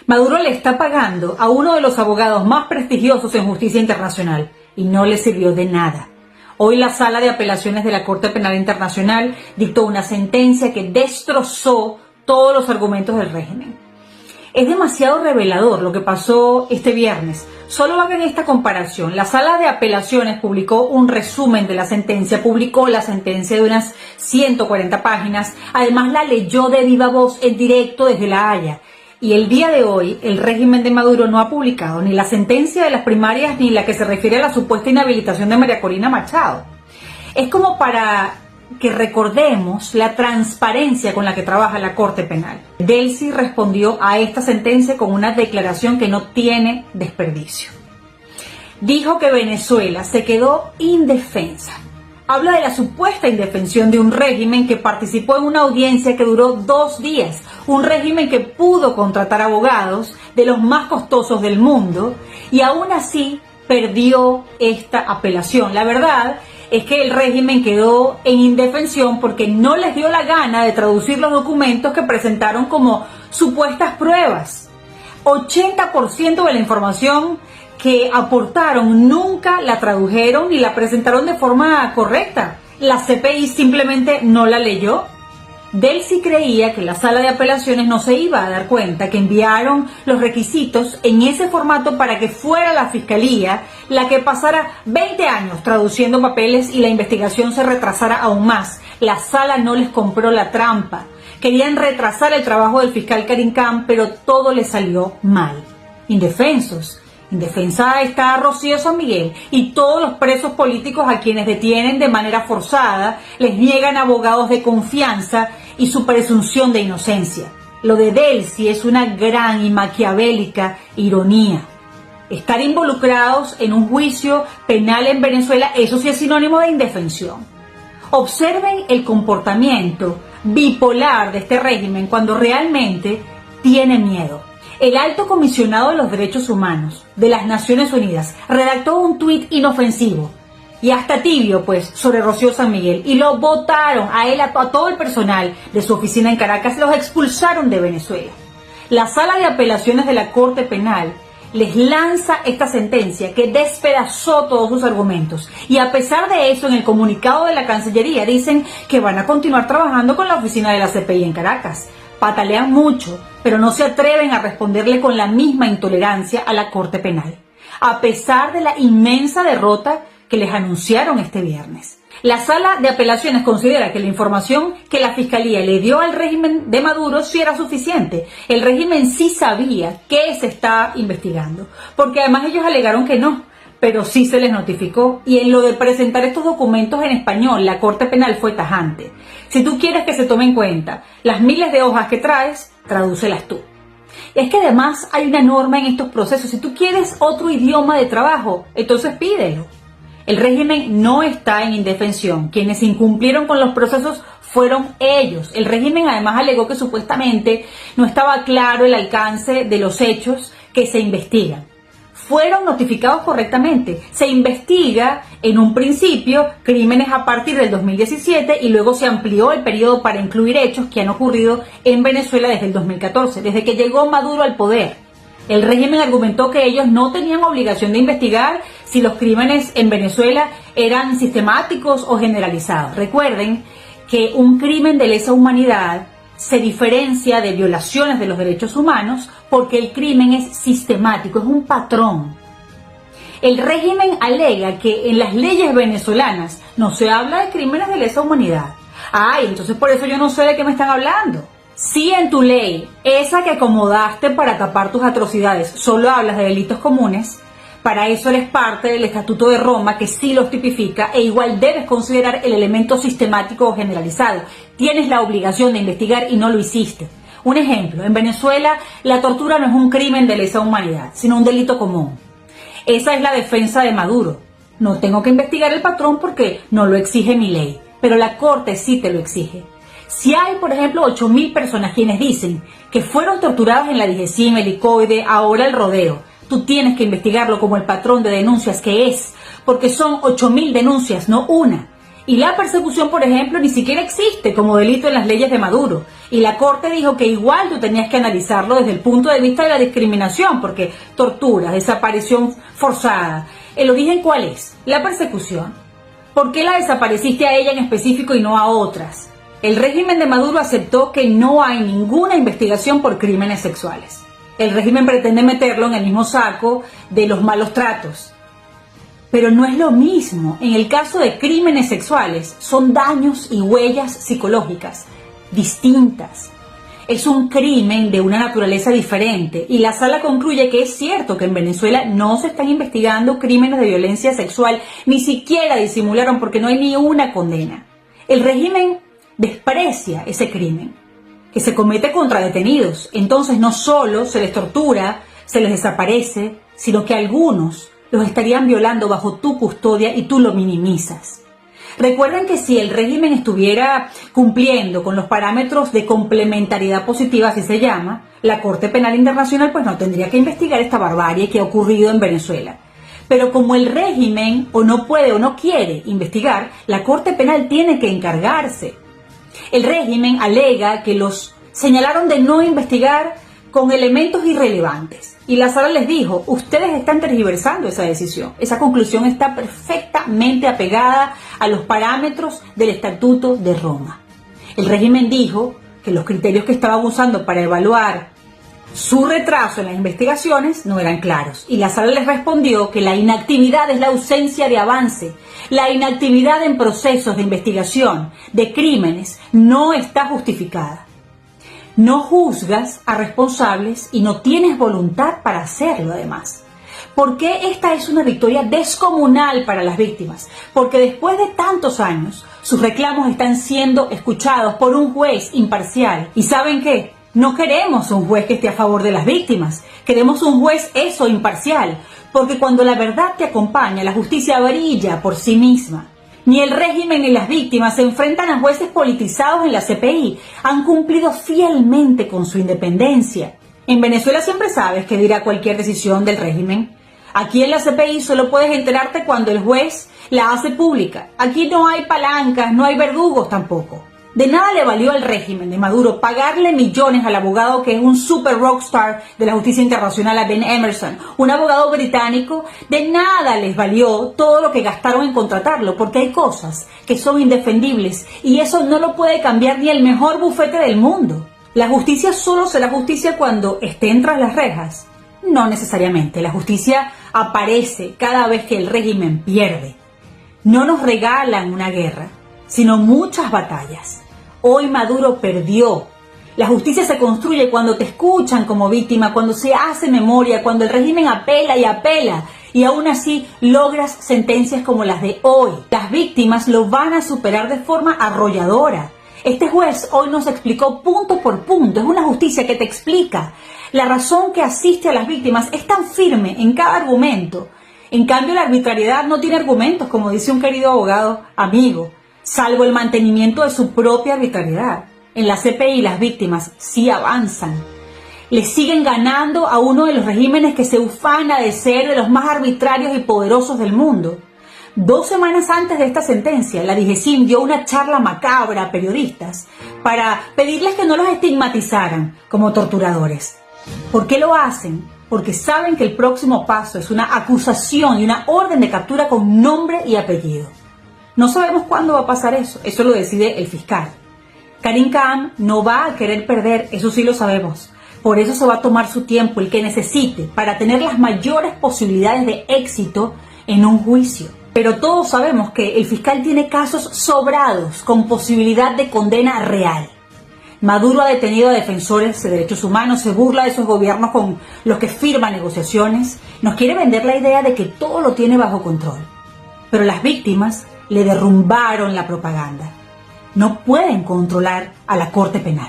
Maduro le está pagando a uno de los abogados más prestigiosos en justicia internacional y no le sirvió de nada. Hoy la Sala de Apelaciones de la Corte Penal Internacional dictó una sentencia que destrozó todos los argumentos del régimen. Es demasiado revelador lo que pasó este viernes. Solo hagan esta comparación. La Sala de Apelaciones publicó un resumen de la sentencia, publicó la sentencia de unas 140 páginas, además la leyó de viva voz en directo desde La Haya. Y el día de hoy, el régimen de Maduro no ha publicado ni la sentencia de las primarias ni la que se refiere a la supuesta inhabilitación de María Corina Machado. Es como para que recordemos la transparencia con la que trabaja la Corte Penal. Delcy respondió a esta sentencia con una declaración que no tiene desperdicio. Dijo que Venezuela se quedó indefensa. Habla de la supuesta indefensión de un régimen que participó en una audiencia que duró 2 días, un régimen que pudo contratar abogados de los más costosos del mundo y aún así perdió esta apelación. La verdad es que el régimen quedó en indefensión porque no les dio la gana de traducir los documentos que presentaron como supuestas pruebas. 80% de la información que aportaron nunca la tradujeron ni la presentaron de forma correcta. La CPI simplemente no la leyó. Delcy creía que la Sala de Apelaciones no se iba a dar cuenta que enviaron los requisitos en ese formato para que fuera la Fiscalía la que pasara 20 años traduciendo papeles y la investigación se retrasara aún más. La Sala no les compró la trampa. Querían retrasar el trabajo del fiscal Karim Khan, pero todo les salió mal. Indefensos. Indefensa está Rocío San Miguel y todos los presos políticos a quienes detienen de manera forzada les niegan abogados de confianza y su presunción de inocencia. Lo de Delcy es una gran y maquiavélica ironía. Estar involucrados en un juicio penal en Venezuela, eso sí es sinónimo de indefensión. Observen el comportamiento bipolar de este régimen cuando realmente tiene miedo. El alto comisionado de los derechos humanos de las Naciones Unidas redactó un tuit inofensivo y hasta tibio pues sobre Rocío San Miguel y lo votaron a él, a todo el personal de su oficina en Caracas, los expulsaron de Venezuela. La Sala de Apelaciones de la Corte Penal les lanza esta sentencia que despedazó todos sus argumentos y a pesar de eso en el comunicado de la Cancillería dicen que van a continuar trabajando con la oficina de la CPI en Caracas. Patalean mucho, pero no se atreven a responderle con la misma intolerancia a la Corte Penal, a pesar de la inmensa derrota que les anunciaron este viernes. La Sala de Apelaciones considera que la información que la Fiscalía le dio al régimen de Maduro sí era suficiente. El régimen sí sabía qué se está investigando, porque además ellos alegaron que no, pero sí se les notificó. Y en lo de presentar estos documentos en español, la Corte Penal fue tajante. Si tú quieres que se tome en cuenta las miles de hojas que traes, tradúcelas tú. Y es que además hay una norma en estos procesos. Si tú quieres otro idioma de trabajo, entonces pídelo. El régimen no está en indefensión. Quienes incumplieron con los procesos fueron ellos. El régimen además alegó que supuestamente no estaba claro el alcance de los hechos que se investigan. Fueron notificados correctamente. Se investiga en un principio crímenes a partir del 2017 y luego se amplió el periodo para incluir hechos que han ocurrido en Venezuela desde el 2014, desde que llegó Maduro al poder. El régimen argumentó que ellos no tenían obligación de investigar si los crímenes en Venezuela eran sistemáticos o generalizados. Recuerden que un crimen de lesa humanidad se diferencia de violaciones de los derechos humanos porque el crimen es sistemático, es un patrón. El régimen alega que en las leyes venezolanas no se habla de crímenes de lesa humanidad. Ay, entonces por eso yo no sé de qué me están hablando. Si en tu ley, esa que acomodaste para tapar tus atrocidades, solo hablas de delitos comunes, para eso eres parte del Estatuto de Roma que sí los tipifica e igual debes considerar el elemento sistemático o generalizado. Tienes la obligación de investigar y no lo hiciste. Un ejemplo, en Venezuela la tortura no es un crimen de lesa humanidad, sino un delito común. Esa es la defensa de Maduro. No tengo que investigar el patrón porque no lo exige mi ley, pero la Corte sí te lo exige. Si hay, por ejemplo, 8.000 personas quienes dicen que fueron torturadas en la DGCIM, el Helicoide, ahora el Rodeo, tú tienes que investigarlo como el patrón de denuncias que es, porque son 8.000 denuncias, no una. Y la persecución, por ejemplo, ni siquiera existe como delito en las leyes de Maduro. Y la Corte dijo que igual tú tenías que analizarlo desde el punto de vista de la discriminación, porque tortura, desaparición forzada. ¿El origen cuál es? La persecución. ¿Por qué la desapareciste a ella en específico y no a otras? El régimen de Maduro aceptó que no hay ninguna investigación por crímenes sexuales. El régimen pretende meterlo en el mismo saco de los malos tratos. Pero no es lo mismo. En el caso de crímenes sexuales, son daños y huellas psicológicas distintas. Es un crimen de una naturaleza diferente y la sala concluye que es cierto que en Venezuela no se están investigando crímenes de violencia sexual, ni siquiera disimularon porque no hay ni una condena. El régimen desprecia ese crimen que se comete contra detenidos. Entonces no solo se les tortura, se les desaparece, sino que algunos los estarían violando bajo tu custodia y tú lo minimizas. Recuerden que si el régimen estuviera cumpliendo con los parámetros de complementariedad positiva, así se llama, la Corte Penal Internacional pues no tendría que investigar esta barbarie que ha ocurrido en Venezuela. Pero como el régimen o no puede o no quiere investigar, la Corte Penal tiene que encargarse. El régimen alega que los señalaron de no investigar con elementos irrelevantes. Y la sala les dijo, ustedes están tergiversando esa decisión. Esa conclusión está perfectamente apegada a los parámetros del Estatuto de Roma. El régimen dijo que los criterios que estaban usando para evaluar su retraso en las investigaciones no eran claros. Y la sala les respondió que la inactividad es la ausencia de avance. La inactividad en procesos de investigación de crímenes no está justificada. No juzgas a responsables y no tienes voluntad para hacerlo además. ¿Por qué esta es una victoria descomunal para las víctimas? Porque después de tantos años, sus reclamos están siendo escuchados por un juez imparcial. ¿Y saben qué? No queremos un juez que esté a favor de las víctimas. Queremos un juez imparcial. Porque cuando la verdad te acompaña, la justicia brilla por sí misma. Ni el régimen ni las víctimas se enfrentan a jueces politizados en la CPI. Han cumplido fielmente con su independencia. En Venezuela siempre sabes qué dirá cualquier decisión del régimen. Aquí en la CPI solo puedes enterarte cuando el juez la hace pública. Aquí no hay palancas, no hay verdugos tampoco. De nada le valió al régimen de Maduro pagarle millones al abogado que es un super rockstar de la justicia internacional, a Ben Emerson, un abogado británico. De nada les valió todo lo que gastaron en contratarlo, porque hay cosas que son indefendibles y eso no lo puede cambiar ni el mejor bufete del mundo. ¿La justicia solo será justicia cuando estén tras las rejas? No necesariamente. La justicia aparece cada vez que el régimen pierde. No nos regalan una guerra, sino muchas batallas. Hoy Maduro perdió. La justicia se construye cuando te escuchan como víctima, cuando se hace memoria, cuando el régimen apela y aún así logras sentencias como las de hoy. Las víctimas lo van a superar de forma arrolladora. Este juez hoy nos explicó punto por punto. Es una justicia que te explica. La razón que asiste a las víctimas es tan firme en cada argumento. En cambio, la arbitrariedad no tiene argumentos, como dice un querido abogado amigo, salvo el mantenimiento de su propia arbitrariedad. En la CPI las víctimas sí avanzan. Le siguen ganando a uno de los regímenes que se ufana de ser de los más arbitrarios y poderosos del mundo. 2 semanas antes de esta sentencia, la DIGESIM dio una charla macabra a periodistas para pedirles que no los estigmatizaran como torturadores. ¿Por qué lo hacen? Porque saben que el próximo paso es una acusación y una orden de captura con nombre y apellido. No sabemos cuándo va a pasar eso lo decide el fiscal. Karim Khan no va a querer perder, eso sí lo sabemos. Por eso se va a tomar su tiempo, el que necesite, para tener las mayores posibilidades de éxito en un juicio. Pero todos sabemos que el fiscal tiene casos sobrados con posibilidad de condena real. Maduro ha detenido a defensores de derechos humanos, se burla de esos gobiernos con los que firma negociaciones, nos quiere vender la idea de que todo lo tiene bajo control. Pero las víctimas le derrumbaron la propaganda. No pueden controlar a la Corte Penal.